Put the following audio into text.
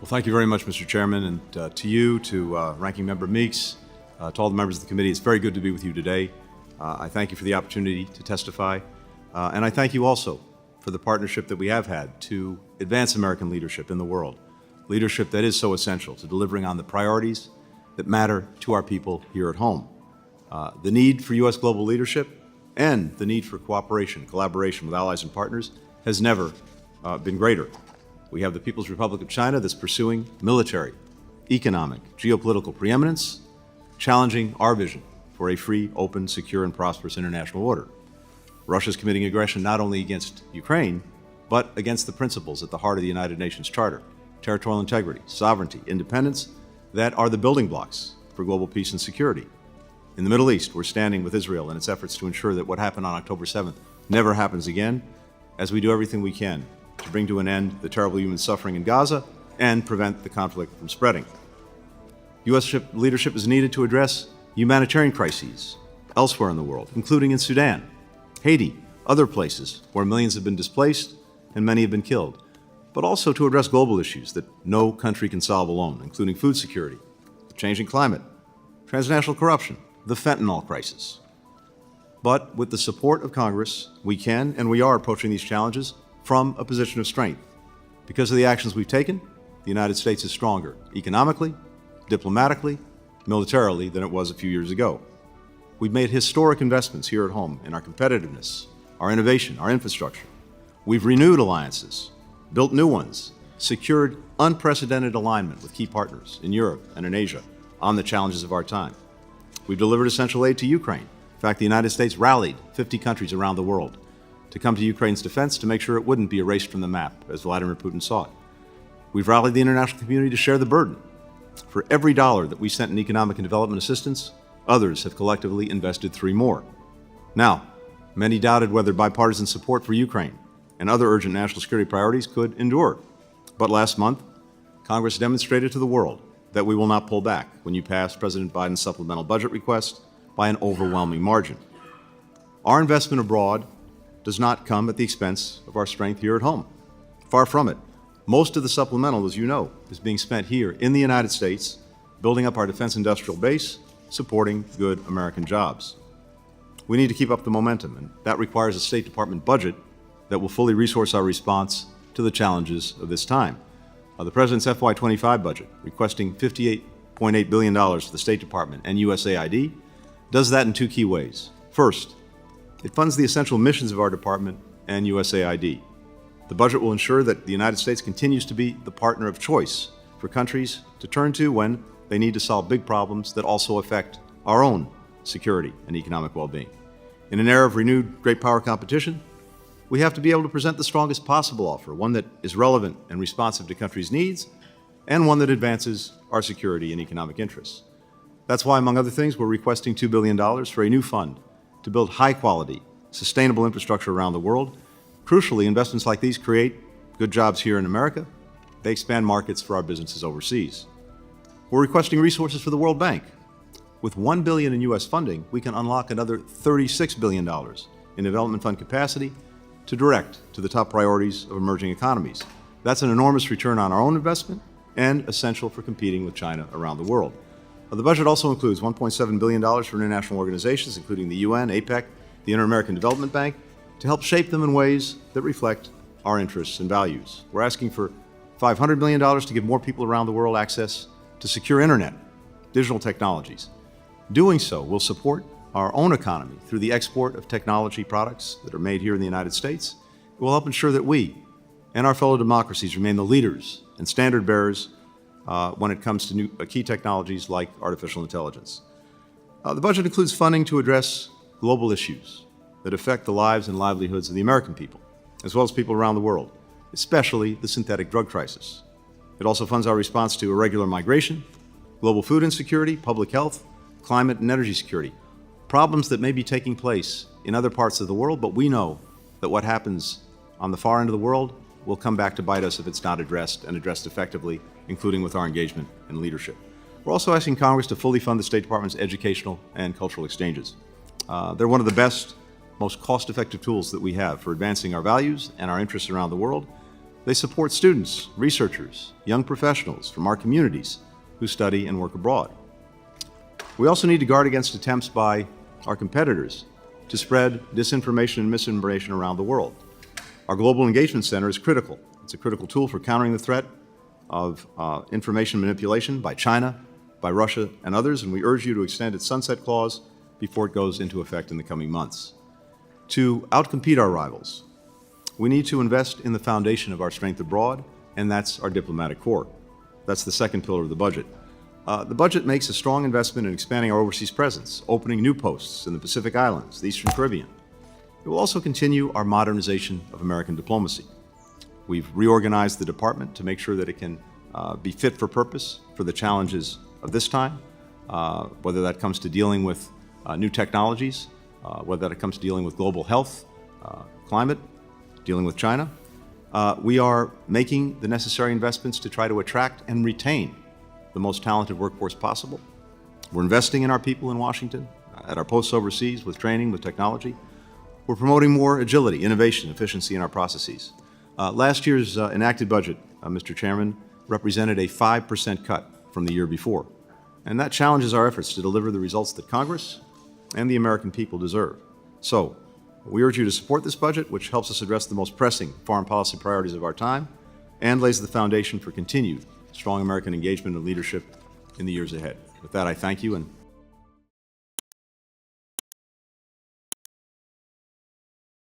Well, thank you very much, Mr. Chairman, and to you, to Ranking Member Meeks, to all the members of the committee. It's very good to be with you today. I thank you for the opportunity to testify, and I thank you also for the partnership that we have had to advance American leadership in the world, leadership that is so essential to delivering on the priorities that matter to our people here at home. The need for U.S. global leadership and the need for cooperation, collaboration with allies and partners has never been greater. We have the People's Republic of China that's pursuing military, economic, geopolitical preeminence, challenging our vision for a free, open, secure, and prosperous international order. Russia's committing aggression not only against Ukraine, but against the principles at the heart of the United Nations Charter: territorial integrity, sovereignty, independence, that are the building blocks for global peace and security. In the Middle East, we're standing with Israel in its efforts to ensure that what happened on October 7th never happens again, as we do everything we can to bring to an end the terrible human suffering in Gaza and prevent the conflict from spreading. U.S. leadership is needed to address humanitarian crises elsewhere in the world, including in Sudan, Haiti, other places where millions have been displaced and many have been killed, but also to address global issues that no country can solve alone, including food security, the changing climate, transnational corruption, the fentanyl crisis. But with the support of Congress, we can and we are approaching these challenges from a position of strength. Because of the actions we've taken, the United States is stronger economically, diplomatically, militarily than it was a few years ago. We've made historic investments here at home in our competitiveness, our innovation, our infrastructure. We've renewed alliances, built new ones, secured unprecedented alignment with key partners in Europe and in Asia on the challenges of our time. We've delivered essential aid to Ukraine. In fact, the United States rallied 50 countries around the world to come to Ukraine's defense to make sure it wouldn't be erased from the map, as Vladimir Putin sought. We've rallied the international community to share the burden. For every dollar that we sent in economic and development assistance, others have collectively invested 3 more. Now, many doubted whether bipartisan support for Ukraine and other urgent national security priorities could endure. But last month, Congress demonstrated to the world that we will not pull back when you pass President Biden's supplemental budget request by an overwhelming margin. Our investment abroad does not come at the expense of our strength here at home. Far from it. Most of the supplemental, as you know, is being spent here in the United States, building up our defense industrial base, supporting good American jobs. We need to keep up the momentum, and that requires a State Department budget that will fully resource our response to the challenges of this time. The President's FY25 budget, requesting $58.8 billion for the State Department and USAID, does that in 2 key ways. First, it funds the essential missions of our department and USAID. The budget will ensure that the United States continues to be the partner of choice for countries to turn to when they need to solve big problems that also affect our own security and economic well-being. In an era of renewed great power competition, we have to be able to present the strongest possible offer, one that is relevant and responsive to countries' needs, and one that advances our security and economic interests. That's why, among other things, we're requesting $2 billion for a new fund to build high-quality, sustainable infrastructure around the world. Crucially, investments like these create good jobs here in America. They expand markets for our businesses overseas. We're requesting resources for the World Bank. With $1 billion in U.S. funding, we can unlock another $36 billion in development fund capacity to direct to the top priorities of emerging economies. That's an enormous return on our own investment and essential for competing with China around the world. The budget also includes $1.7 billion for international organizations, including the UN, APEC, the Inter-American Development Bank, to help shape them in ways that reflect our interests and values. We're asking for $500 million to give more people around the world access to secure internet, digital technologies. Doing so will support our own economy through the export of technology products that are made here in the United States. It will help ensure that we and our fellow democracies remain the leaders and standard bearers when it comes to new, key technologies like artificial intelligence. The budget includes funding to address global issues that affect the lives and livelihoods of the American people, as well as people around the world, especially the synthetic drug crisis. It also funds our response to irregular migration, global food insecurity, public health, climate and energy security, problems that may be taking place in other parts of the world, but we know that what happens on the far end of the world will come back to bite us if it's not addressed and addressed effectively, including with our engagement and leadership. We're also asking Congress to fully fund the State Department's educational and cultural exchanges. They're one of the best, most cost-effective tools that we have for advancing our values and our interests around the world. They support students, researchers, young professionals from our communities who study and work abroad. We also need to guard against attempts by our competitors to spread disinformation and misinformation around the world. Our Global Engagement Center is critical. It's a critical tool for countering the threat of information manipulation by China, by Russia, and others, and we urge you to extend its sunset clause before it goes into effect in the coming months. To outcompete our rivals, we need to invest in the foundation of our strength abroad, and that's our diplomatic corps. That's the second pillar of the budget. The budget makes a strong investment in expanding our overseas presence, opening new posts in the Pacific Islands, the Eastern Caribbean. It will also continue our modernization of American diplomacy. We've reorganized the department to make sure that it can be fit for purpose for the challenges of this time, whether that comes to dealing with new technologies, whether that comes to dealing with global health, climate, dealing with China. We are making the necessary investments to try to attract and retain the most talented workforce possible. We're investing in our people in Washington, at our posts overseas with training, with technology. We're promoting more agility, innovation, efficiency in our processes. Last year's enacted budget, Mr. Chairman, represented a 5% cut from the year before. And that challenges our efforts to deliver the results that Congress and the American people deserve. So, we urge you to support this budget, which helps us address the most pressing foreign policy priorities of our time and lays the foundation for continued strong American engagement and leadership in the years ahead. With that, I thank you and